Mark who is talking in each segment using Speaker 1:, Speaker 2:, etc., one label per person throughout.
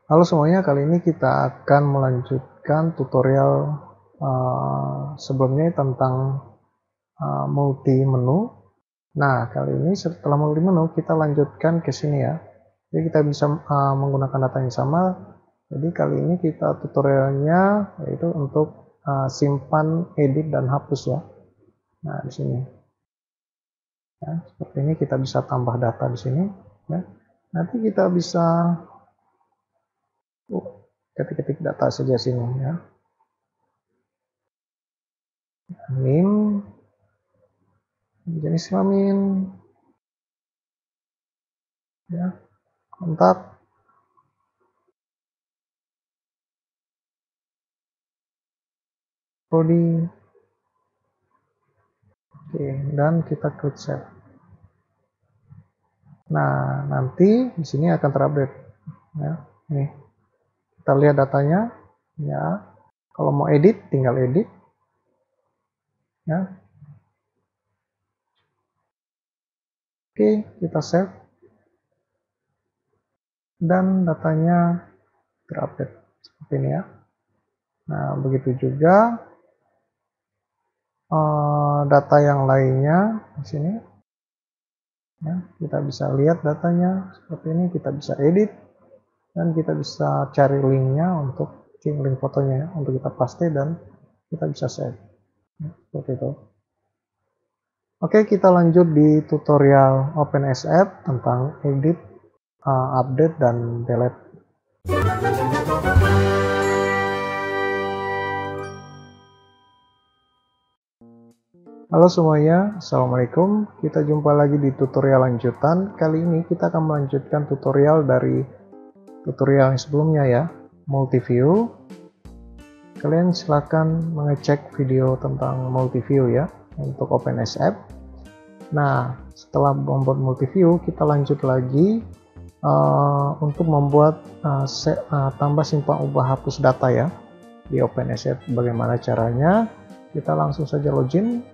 Speaker 1: Halo semuanya, kali ini kita akan melanjutkan tutorial sebelumnya tentang multi menu. Nah, kali ini setelah multi menu kita lanjutkan ke sini ya. Jadi kita bisa menggunakan data yang sama. Jadi kali ini kita tutorialnya yaitu untuk simpan, edit, dan hapus ya. Nah, di sini. Ya, seperti ini kita bisa tambah data di sini. Ya. Nanti kita bisa ketik-ketik data saja sini ya. Name, jenis kelamin, ya, kontak, prodi, oke, dan kita klik save. Nah, nanti di sini akan terupdate. Ya, nih kita lihat datanya. Ya, kalau mau edit, tinggal edit. Ya, oke, kita save dan datanya terupdate seperti ini ya. Nah, begitu juga data yang lainnya di sini. Ya, kita bisa lihat datanya seperti ini, kita bisa edit dan kita bisa cari linknya untuk link fotonya ya, untuk kita paste dan kita bisa save ya, seperti itu. Oke, kita lanjut di tutorial OpenSF tentang edit, update, dan delete. Halo semuanya, Assalamualaikum. Kita jumpa lagi di tutorial lanjutan. Kali ini kita akan melanjutkan tutorial dari tutorial yang sebelumnya ya, multiview. Kalian silakan mengecek video tentang multiview ya untuk OpenSF. Nah, setelah membuat multiview, kita lanjut lagi untuk membuat tambah simpan ubah hapus data ya di OpenSF. Bagaimana caranya? Kita langsung saja login.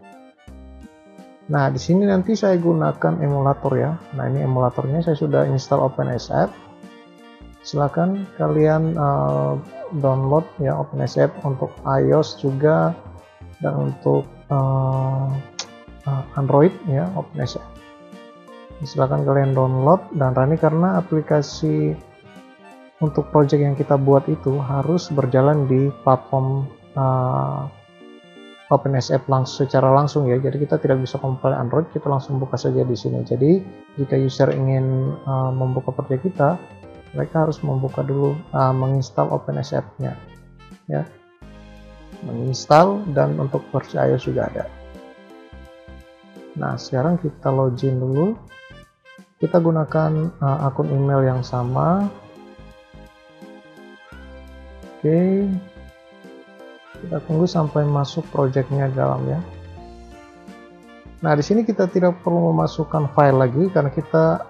Speaker 1: Nah, di sini nanti saya gunakan emulator ya. Nah, ini emulatornya saya sudah install OpenSF. Silakan kalian download ya OpenSF untuk iOS juga dan untuk Android ya OpenSF. Silakan kalian download dan running karena aplikasi untuk project yang kita buat itu harus berjalan di platform OpenSF secara langsung ya. Jadi kita tidak bisa compile Android, kita langsung buka saja di sini. Jadi jika user ingin membuka project kita, mereka harus membuka dulu, menginstal OpenSF-nya ya, menginstal, dan untuk versi iOS juga ada. Nah, sekarang kita login dulu. Kita gunakan akun email yang sama. Oke, kita tunggu sampai masuk projectnya dalam ya. Nah, di sini kita tidak perlu memasukkan file lagi karena kita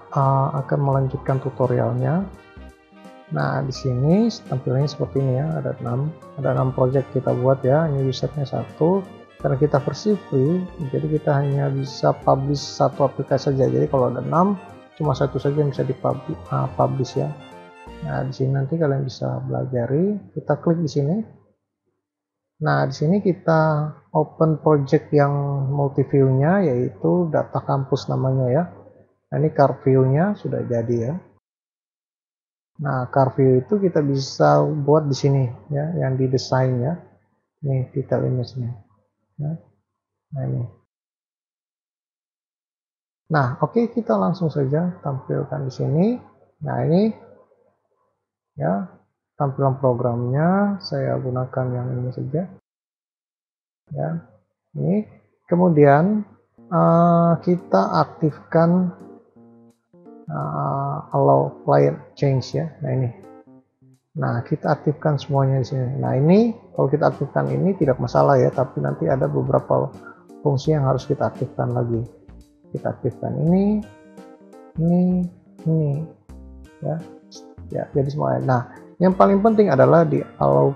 Speaker 1: akan melanjutkan tutorialnya. Nah, di sini tampilannya seperti ini ya, ada 6 project kita buat ya. Ini usernya 1. Karena kita versi free, jadi kita hanya bisa publish satu aplikasi saja. Jadi kalau ada 6, cuma satu saja yang bisa dipublish ya. Nah, di sini nanti kalian bisa belajari. Kita klik di sini. Nah, di sini kita open project yang multiview-nya, yaitu data kampus namanya ya. Nah, ini car view-nya sudah jadi ya. Nah, car view itu kita bisa buat di sini ya, yang didesain ya. Ini detail image-nya. Ya. Nah, ini. Nah, oke, kita langsung saja tampilkan di sini. Nah, ini ya, tampilan programnya saya gunakan yang ini saja ya, ini. Kemudian kita aktifkan allow client change ya. Nah, ini. Nah, kita aktifkan semuanya di sini. Nah, ini kalau kita aktifkan ini tidak masalah ya, tapi nanti ada beberapa fungsi yang harus kita aktifkan lagi. Kita aktifkan ini ya. Ya, jadi semuanya. Nah, yang paling penting adalah di allow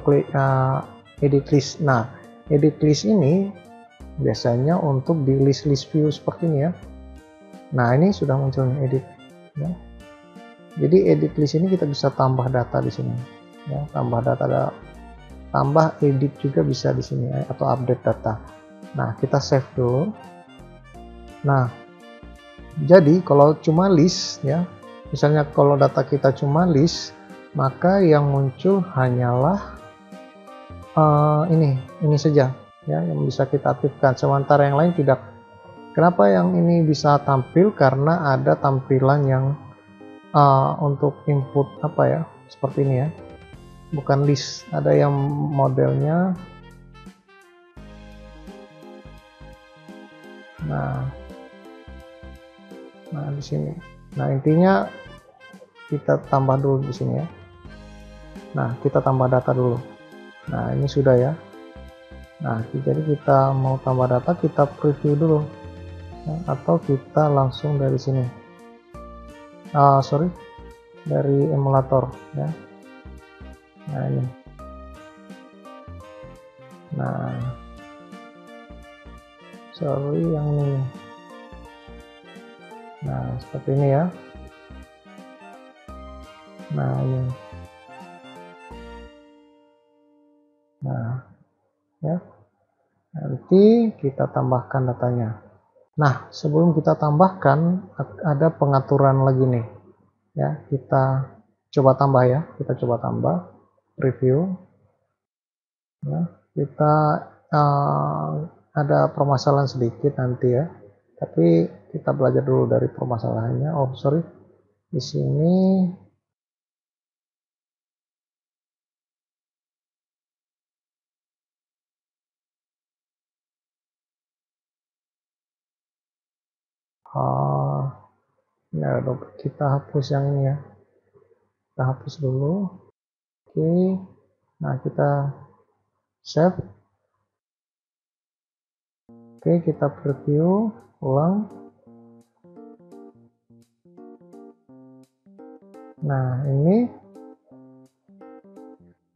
Speaker 1: edit list. Nah, edit list ini biasanya untuk di list view seperti ini ya. Nah, ini sudah muncul edit ya. Jadi edit list ini kita bisa tambah data di sini ya, tambah data, tambah edit juga bisa di sini ya, atau update data. Nah, kita save dulu. Nah, jadi kalau cuma list ya, misalnya kalau data kita cuma list, maka yang muncul hanyalah ini saja ya yang bisa kita aktifkan, sementara yang lain tidak. Kenapa yang ini bisa tampil? Karena ada tampilan yang untuk input apa ya, seperti ini ya, bukan list, ada yang modelnya. Nah di sini. Nah, intinya kita tambah dulu di sini ya. Nah, kita tambah data dulu. Nah, ini sudah ya. Nah, jadi kita mau tambah data, kita preview dulu ya, atau kita langsung dari sini. Dari emulator ya. Nah, ini. Nah, yang ini. Nah, seperti ini ya. Nah, ini. Nah, ya. Nanti kita tambahkan datanya. Nah, sebelum kita tambahkan, ada pengaturan lagi nih. Ya, kita coba tambah ya. Kita coba tambah preview. Ya, kita ada permasalahan sedikit nanti ya. Tapi kita belajar dulu dari permasalahannya. Di sini ya, kita hapus yang ini ya. Kita hapus dulu. Oke. Nah, kita save. Oke, kita preview ulang. Nah, ini.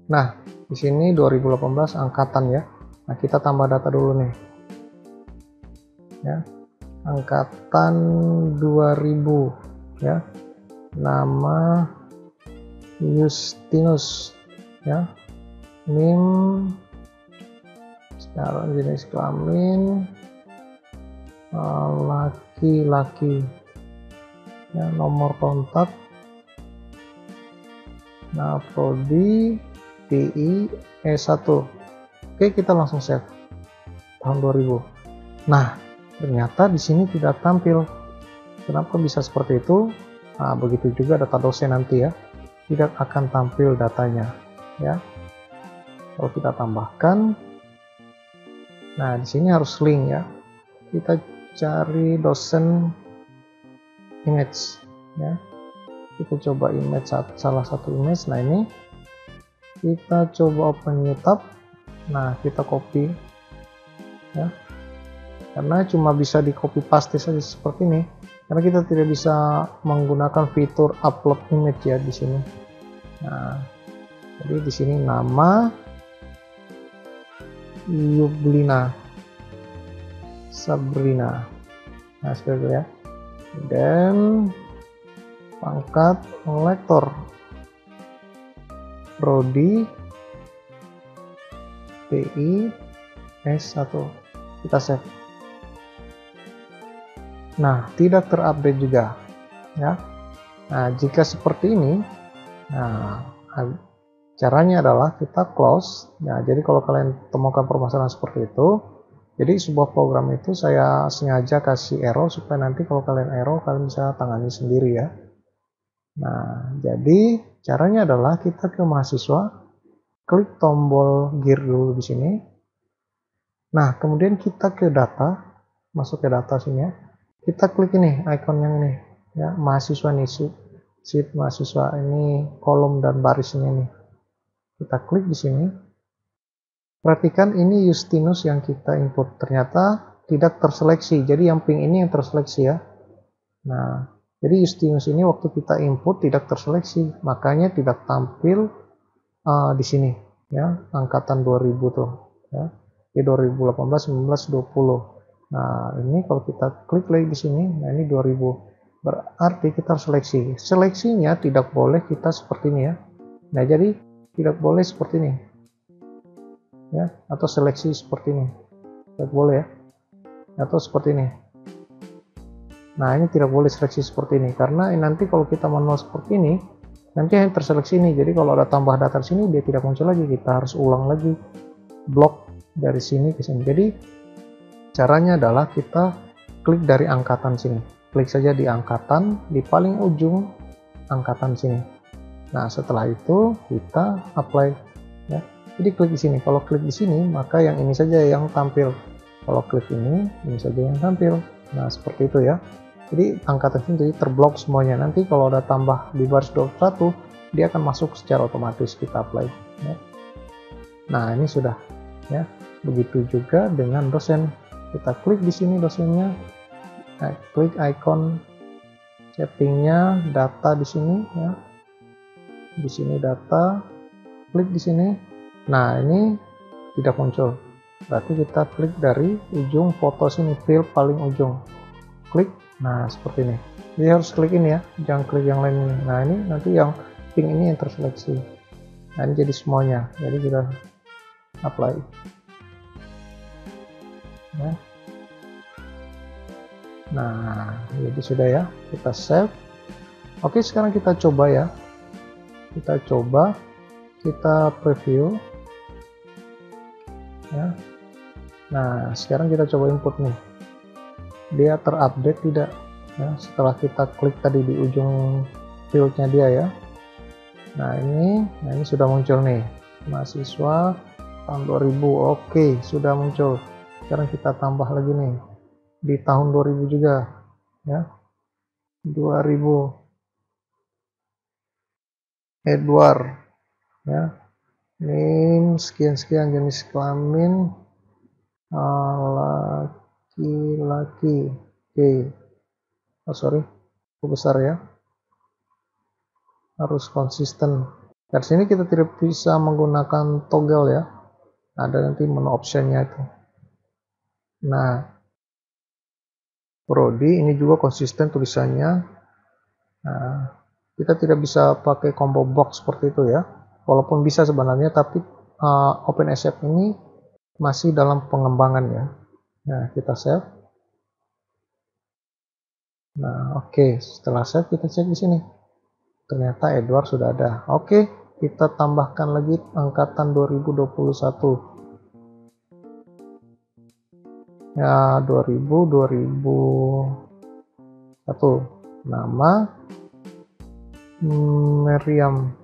Speaker 1: Nah, di sini 2018 angkatan ya. Nah, kita tambah data dulu nih. Ya. Angkatan 2000 ya. Nama Justinus ya. NIM, sekarang jenis kelamin laki-laki ya, nomor kontak, nah prodi TI S1. Oke, kita langsung save tahun 2000. Nah, ternyata di sini tidak tampil. Kenapa bisa seperti itu? Nah, begitu juga data dosen nanti ya, tidak akan tampil datanya ya. Kalau kita tambahkan, nah di sini harus link ya. Kita cari dosen image ya. Kita coba image, salah satu image. Nah, ini kita coba open new tab. Nah, kita copy ya, karena cuma bisa di copy paste saja seperti ini, karena kita tidak bisa menggunakan fitur upload image ya di sini. Nah, jadi di sini nama Yublina Sabrina. Nah, seperti itu ya. Dan pangkat lektor prodi TI S1. Kita save. Nah, tidak terupdate juga ya. Nah, jika seperti ini, nah caranya adalah kita close. Nah, jadi kalau kalian temukan permasalahan seperti itu, jadi sebuah program itu saya sengaja kasih error supaya nanti kalau kalian error, kalian bisa tangani sendiri ya. Nah, jadi caranya adalah kita ke mahasiswa, klik tombol gear dulu di sini. Nah, kemudian kita ke data, masuk ke data sini ya. Kita klik ini, icon yang ini ya, mahasiswa nih, sheet mahasiswa ini, kolom dan baris ini nih. Kita klik di sini. Perhatikan ini Justinus yang kita input ternyata tidak terseleksi. Jadi yang pink ini yang terseleksi ya. Nah, jadi Justinus ini waktu kita input tidak terseleksi, makanya tidak tampil di sini ya, angkatan 2000 tuh ya. Di 2018, 19, 20. Nah, ini kalau kita klik lagi di sini, nah ini 2000. Berarti kita harus seleksi. Seleksinya tidak boleh kita seperti ini ya. Nah, jadi tidak boleh seperti ini. Ya, atau seleksi seperti ini. Tidak boleh ya. Atau seperti ini. Nah, ini tidak boleh seleksi seperti ini karena nanti kalau kita manual seperti ini, nanti yang terseleksi ini. Jadi kalau ada tambah data di sini dia tidak muncul lagi. Kita harus ulang lagi blok dari sini ke sini. Jadi caranya adalah kita klik dari angkatan sini. Klik saja di angkatan di paling ujung angkatan sini. Nah, setelah itu kita apply ya. Jadi klik di sini. Kalau klik di sini, maka yang ini saja yang tampil. Kalau klik ini saja yang tampil. Nah, seperti itu ya. Jadi angkatan ini jadi terblok semuanya. Nanti kalau ada tambah di baris 21, dia akan masuk secara otomatis kita apply ya. Nah, ini sudah ya. Begitu juga dengan dosen. Kita klik di sini dosennya. Nah, klik icon settingnya, data di sini ya. Di sini data, klik di sini. Nah, ini tidak muncul. Berarti kita klik dari ujung foto sini, fill paling ujung. Klik. Nah, seperti ini. Jadi harus klik ini ya, jangan klik yang lain ini. Nah, ini nanti yang pink ini yang terseleksi. Nah, ini jadi semuanya. Jadi kita apply. Ya. Nah, jadi sudah ya. Kita save. Oke, sekarang kita coba ya. Kita coba, kita preview. Ya. Nah, sekarang kita coba input nih. Dia terupdate tidak ya setelah kita klik tadi di ujung fieldnya dia ya. Nah ini sudah muncul nih, mahasiswa tahun 2000. Oke, sudah muncul. Sekarang kita tambah lagi nih di tahun 2000 juga ya, 2000 Edward ya, name sekian jenis kelamin laki-laki. Oke. Oh sorry, besar ya, harus konsisten. Dari sini kita tidak bisa menggunakan toggle ya, ada nanti menu optionnya itu. Nah, prodi ini juga konsisten tulisannya. Nah, kita tidak bisa pakai combo box seperti itu ya, walaupun bisa sebenarnya, tapi OpenSF ini masih dalam pengembangan ya. Nah, kita save. Nah, oke. Setelah save kita cek di sini. Ternyata Edward sudah ada. Oke, kita tambahkan lagi angkatan 2021. Ya, 2001. Nama Meriam.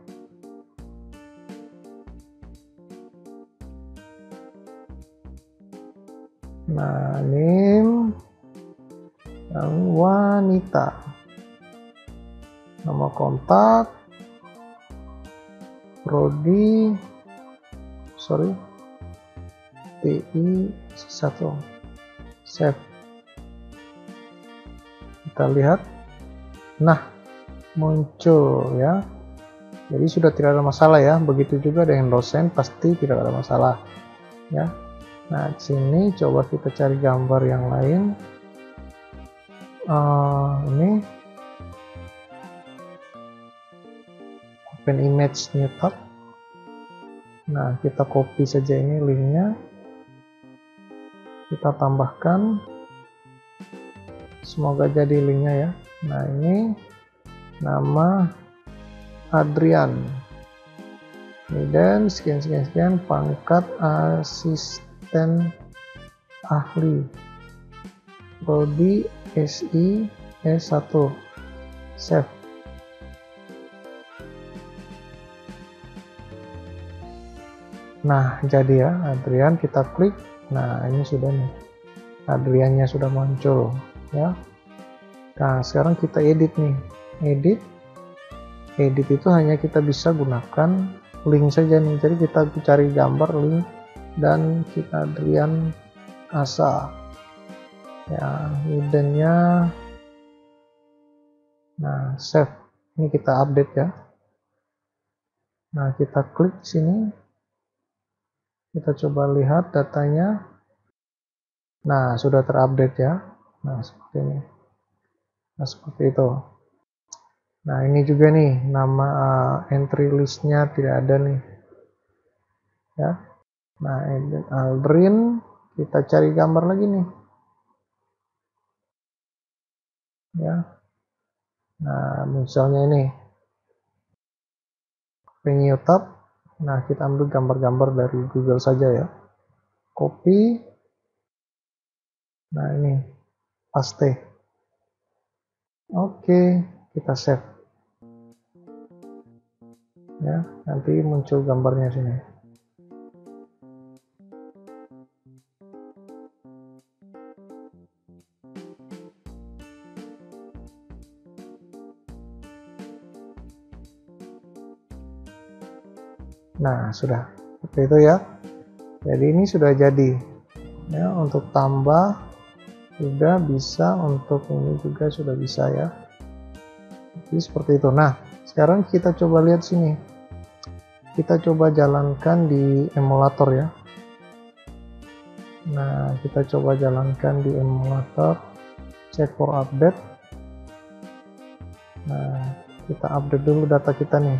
Speaker 1: Nah, name yang wanita. Nama kontak, prodi, TI 1. Save. Kita lihat. Nah, muncul ya. Jadi sudah tidak ada masalah ya. Begitu juga dengan dosen, pasti tidak ada masalah ya. Nah, di sini coba kita cari gambar yang lain. Ini open image new tab. Nah, kita copy saja ini linknya, kita tambahkan, semoga jadi linknya ya. Nah, ini nama Adrian, dan sekian, pangkat asisten ahli, prodi SI S1. Save. Nah, jadi ya Adrian, kita klik. Nah, ini sudah nih, Adriannya sudah muncul ya. Nah, sekarang kita edit nih. Edit itu hanya kita bisa gunakan link saja nih. Jadi kita cari gambar link dan kita Adrian Asa ya, hiddennya. Nah, save. Ini kita update ya. Nah, kita klik sini. Kita coba lihat datanya. Nah, sudah terupdate ya. Nah, seperti ini. Nah, seperti itu. Nah, ini juga nih nama entry listnya tidak ada nih ya. Nah, Aldrin, kita cari gambar lagi nih ya. Nah, misalnya ini New Tab. Nah, kita ambil gambar-gambar dari Google saja ya. Copy. Nah, ini paste. Oke, kita save ya. Nanti muncul gambarnya sini. Nah, sudah seperti itu ya. Jadi ini sudah jadi ya. Untuk tambah sudah bisa, untuk ini juga sudah bisa ya. Jadi seperti itu. Nah, sekarang kita coba lihat sini. Kita coba jalankan di emulator ya. Nah, kita coba jalankan di emulator, check for update. Nah, kita update dulu data kita nih.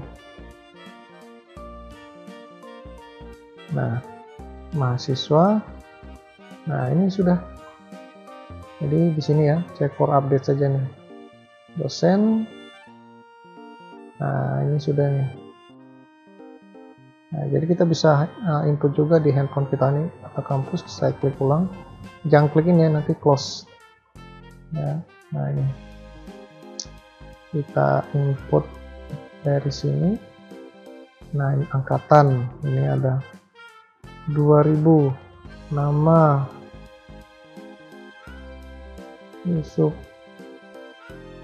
Speaker 1: Nah, mahasiswa. Nah, ini sudah. Jadi di sini ya, check for update saja nih. Dosen. Nah, ini sudah nih. Nah, jadi kita bisa input juga di handphone kita nih atau kampus. Saya klik ulang. Jangan klik ini ya, nanti close. Ya, nah ini. Kita input dari sini. Nah, ini angkatan. Ini ada 2000. Nama Yusuf.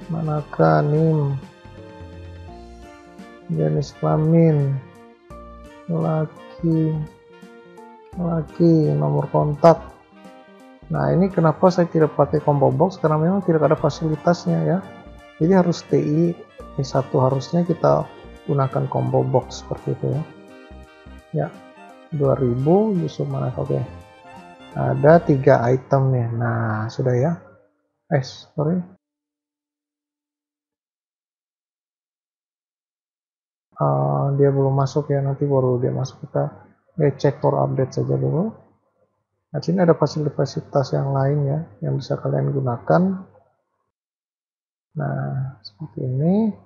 Speaker 1: Manakah NIM. Jenis kelamin laki, nomor kontak. Nah, ini kenapa saya tidak pakai combo box, karena memang tidak ada fasilitasnya ya. Jadi harus TI E1, harusnya kita gunakan combo box seperti itu ya. Ya, 2000 Yusuf mana? Oke. Ada 3 item nih. Nah, sudah ya. Sorry. Dia belum masuk ya, nanti baru dia masuk. Kita cek for update saja dulu. Nah, sini ada fasilitas yang lain ya yang bisa kalian gunakan. Nah, seperti ini.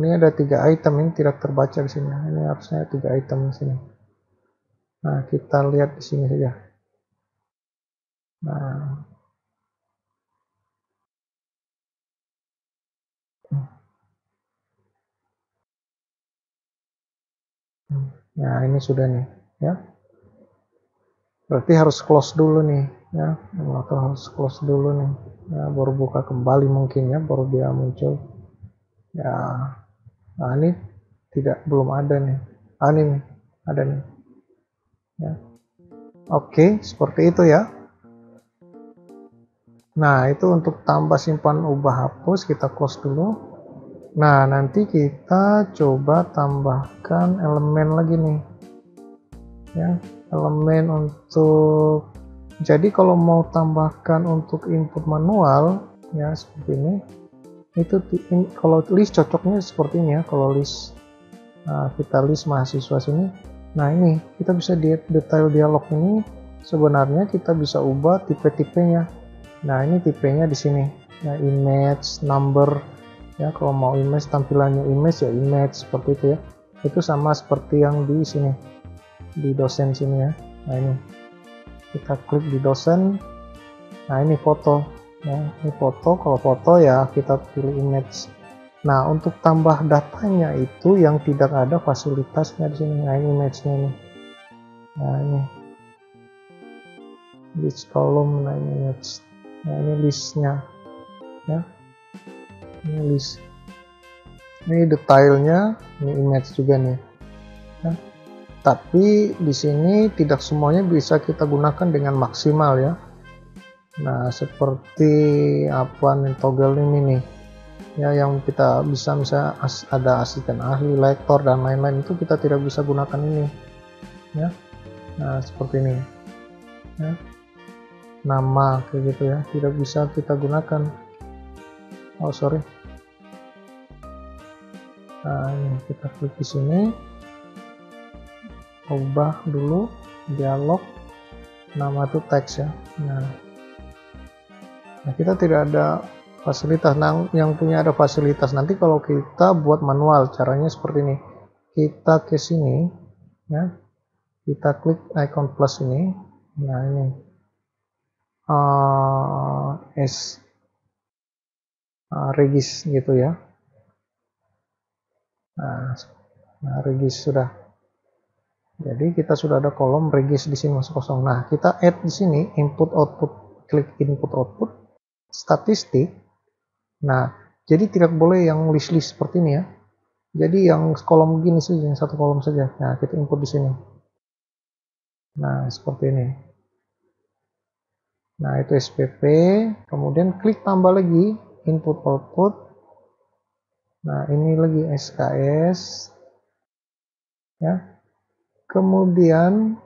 Speaker 1: Ini ada 3 item, ini tidak terbaca di sini. Ini harusnya 3 item di sini. Nah, kita lihat di sini saja. Nah, ini sudah nih ya. Berarti harus close dulu nih ya. Atau harus close dulu nih. Ya, baru buka kembali mungkin ya, baru dia muncul. Ya. Nah, ini belum ada nih. Ini nih, ada nih. Ya. Oke, seperti itu ya. Nah, itu untuk tambah, simpan, ubah, hapus, kita close dulu. Nah, nanti kita coba tambahkan elemen lagi nih. Ya, elemen untuk, jadi kalau mau tambahkan untuk input manual ya seperti ini, itu kalau list cocoknya seperti ini ya. Kalau list, kita list mahasiswa sini. Nah, ini kita bisa di detail dialog ini, sebenarnya kita bisa ubah tipe-tipenya. Nah, ini tipenya di sini ya, image, number ya. Kalau mau image, tampilannya image ya image, seperti itu ya. Itu sama seperti yang di sini di dosen sini ya. Nah, ini kita klik di dosen. Nah, ini foto ya, ini foto. Kalau foto ya kita pilih image. Nah, untuk tambah datanya itu yang tidak ada fasilitasnya di sini. Nah, ini image-nya ini. Nah, ini list column. Nah, ini image. Nah, ini listnya ya. Ini list. Ini detailnya, ini image juga nih ya. Tapi di sini tidak semuanya bisa kita gunakan dengan maksimal ya. Nah, seperti apa nih, toggle ini nih ya, yang kita bisa misalnya ada asisten ahli, lektor dan lain-lain, itu kita tidak bisa gunakan ini ya. Nah, seperti ini ya. nama kayak gitu ya, tidak bisa kita gunakan. Oh sorry. Nah ini kita klik di sini, ubah dulu dialog, nama itu teks ya. Nah kita tidak ada fasilitas. Nah yang punya ada fasilitas nanti kalau kita buat manual, caranya seperti ini. Kita ke sini ya, kita klik icon plus ini. Nah ini regis gitu ya. Nah regis sudah. Jadi kita sudah ada kolom regis di sini masuk kosong. Nah kita add di sini input output, klik input output, statistik. Nah jadi tidak boleh yang list seperti ini ya. Jadi yang kolom gini saja, yang satu kolom saja. Nah kita input di sini. Nah seperti ini. Nah itu SPP. Kemudian klik tambah lagi input output. Nah ini lagi SKS ya. Kemudian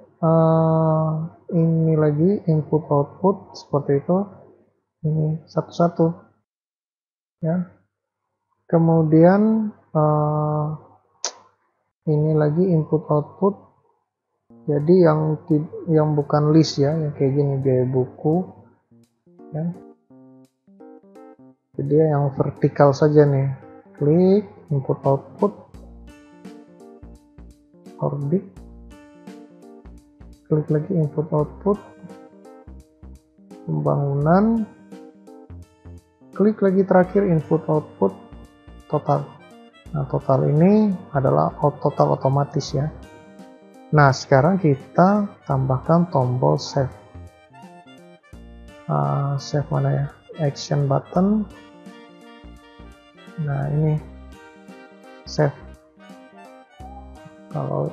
Speaker 1: ini lagi input output seperti itu, ini satu-satu ya. Kemudian ini lagi input output, jadi yang bukan list ya, yang kayak gini biaya buku ya. Jadi yang vertikal saja nih, klik input output, orbit, klik lagi input output, pembangunan, klik lagi terakhir input output, total. Nah total ini adalah total otomatis ya. Nah sekarang kita tambahkan tombol save. Save mana ya, action button. Nah ini save, kalau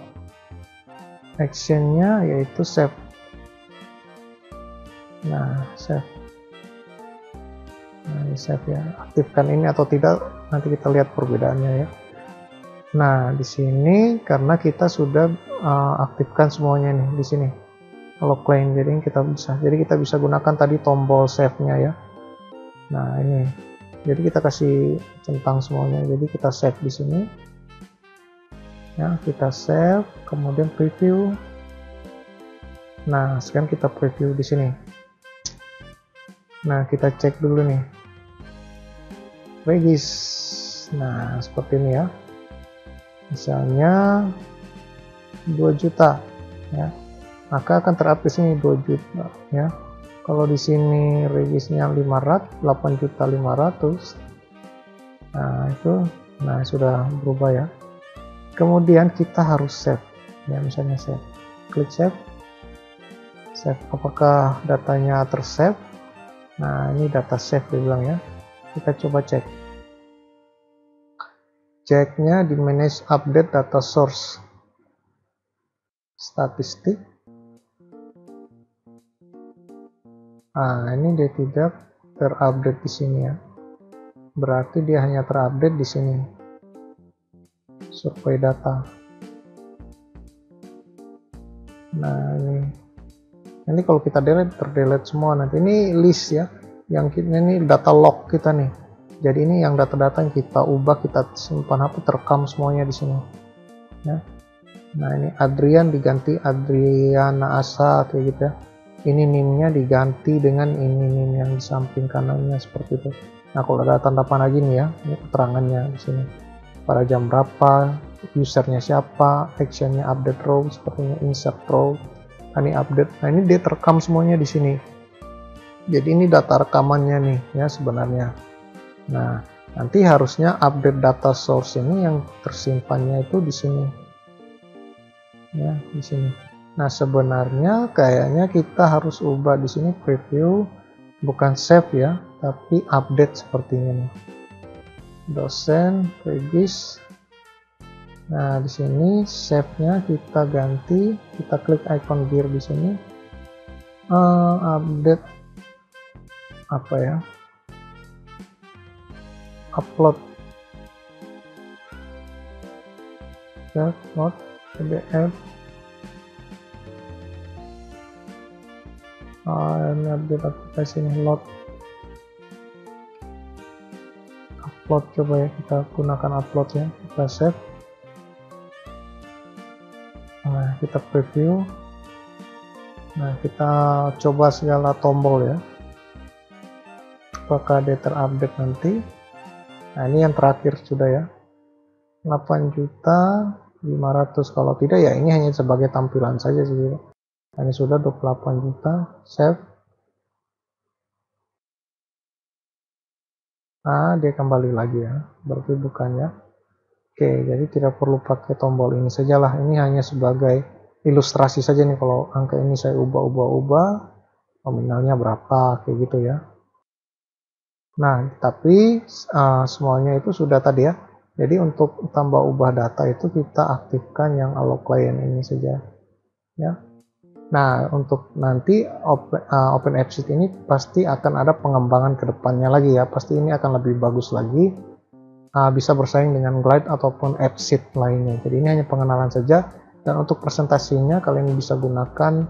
Speaker 1: actionnya yaitu save. Nah save, nah ini save ya, aktifkan ini atau tidak nanti kita lihat perbedaannya ya. Nah di sini karena kita sudah aktifkan semuanya nih di sini lock line, jadi kita bisa gunakan tadi tombol save nya ya. Nah ini jadi kita kasih centang semuanya, jadi kita save di sini ya, kita save kemudian preview. Nah sekarang kita preview di sini. Nah kita cek dulu nih regis. Nah seperti ini ya, misalnya 2 juta ya, maka akan terupdate sini 2 juta ya. Kalau di sini regisnya 8.500.000, nah itu sudah berubah ya. Kemudian kita harus save ya, misalnya save, klik save, apakah datanya tersave. Nah ini data save dia bilang ya, kita coba ceknya di manage update data source, statistik. Nah ini dia tidak terupdate di sini ya, berarti dia hanya terupdate di sini survei data. Nah ini kalau kita delete, terdelete semua. Nanti ini list ya, yang ini data log kita nih. Jadi ini yang data-data yang kita ubah, kita simpan HP, terekam semuanya di sini ya. Nah ini Adrian diganti Adriana Asa kayak gitu ya. Ini NIM-nya diganti dengan ini NIM yang di samping kanannya seperti itu. Nah kalau ada tanda panah gini ya, ini keterangannya di sini. Pada jam berapa, usernya siapa, actionnya update row, sepertinya insert row. Nah, ini update. Nah ini dia terekam semuanya di sini. Jadi ini data rekamannya nih ya sebenarnya. Nah nanti harusnya update data source ini yang tersimpannya itu di sini ya, di sini. Nah sebenarnya kayaknya kita harus ubah di sini preview, bukan save ya, tapi update sepertinya nih. Dosen regis. Nah di sini save-nya kita ganti, kita klik icon gear di sini. Update apa ya? Upload. Upload PDF. ini update aplikasi ini, load, upload. Coba ya kita gunakan upload ya, kita save. Nah, kita preview. Nah, kita coba segala tombol ya, apakah dia terupdate nanti. Nah, ini yang terakhir sudah ya, 8.500.000. Kalau tidak ya ini hanya sebagai tampilan saja sih. Ini sudah 28 juta, save. Nah, dia kembali lagi ya, berarti bukan ya. Oke, jadi tidak perlu pakai tombol ini sajalah. Ini hanya sebagai ilustrasi saja nih, kalau angka ini saya ubah-ubah, nominalnya berapa, kayak gitu ya. Nah, tapi semuanya itu sudah tadi ya. Jadi untuk tambah ubah data itu kita aktifkan yang allow client ini saja ya. Nah, untuk nanti OpenAppSheet ini pasti akan ada pengembangan ke depannya lagi ya. Pasti ini akan lebih bagus lagi, bisa bersaing dengan Glide ataupun AppSheet lainnya. Jadi ini hanya pengenalan saja, dan untuk presentasinya kalian bisa gunakan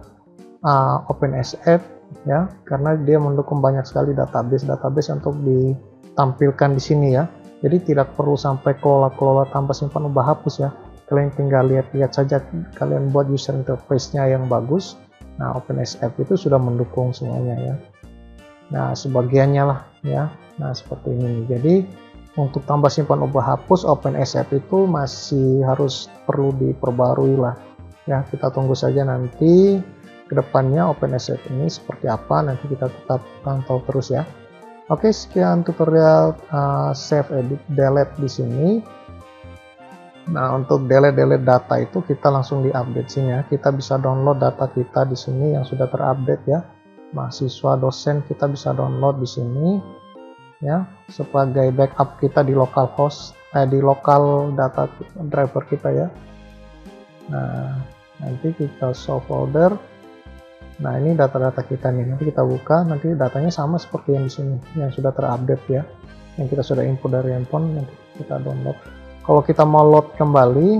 Speaker 1: OpenSF ya, karena dia mendukung banyak sekali database untuk ditampilkan di sini ya. Jadi tidak perlu sampai kelola tanpa simpan ubah hapus ya. Kalian tinggal lihat saja, kalian buat user interface-nya yang bagus. Nah, OpenSF itu sudah mendukung semuanya ya. Nah, sebagiannya lah ya. Nah, seperti ini nih. Jadi untuk tambah simpan ubah hapus OpenSF itu masih harus perlu diperbarui lah ya. Kita tunggu saja nanti kedepannya OpenSF ini seperti apa, nanti kita tetap pantau terus ya. Oke, sekian tutorial save, edit, delete di sini. Nah, untuk delete data itu kita langsung di-update sini ya. Kita bisa download data kita di sini yang sudah terupdate ya. Mahasiswa, dosen, kita bisa download di sini ya, sebagai backup kita di localhost, di lokal data driver kita ya. Nah, nanti kita show folder. Nah, ini data-data kita nih. Nanti kita buka, nanti datanya sama seperti yang di sini, yang sudah terupdate ya, yang kita sudah input dari handphone. Nanti kita download. Kalau kita mau load kembali,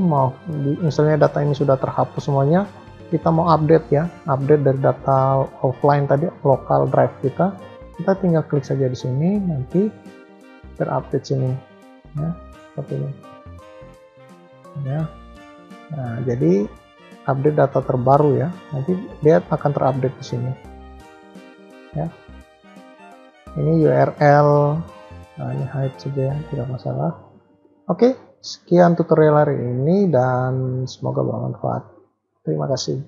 Speaker 1: misalnya data ini sudah terhapus semuanya, kita mau update ya, update dari data offline tadi, lokal drive kita tinggal klik saja di sini, nanti terupdate sini ya, seperti ini ya. Nah, jadi update data terbaru ya, nanti dia akan terupdate di sini ya. Ini URL, nah ini hide saja ya, tidak masalah. Oke, sekian tutorial hari ini dan semoga bermanfaat. Terima kasih.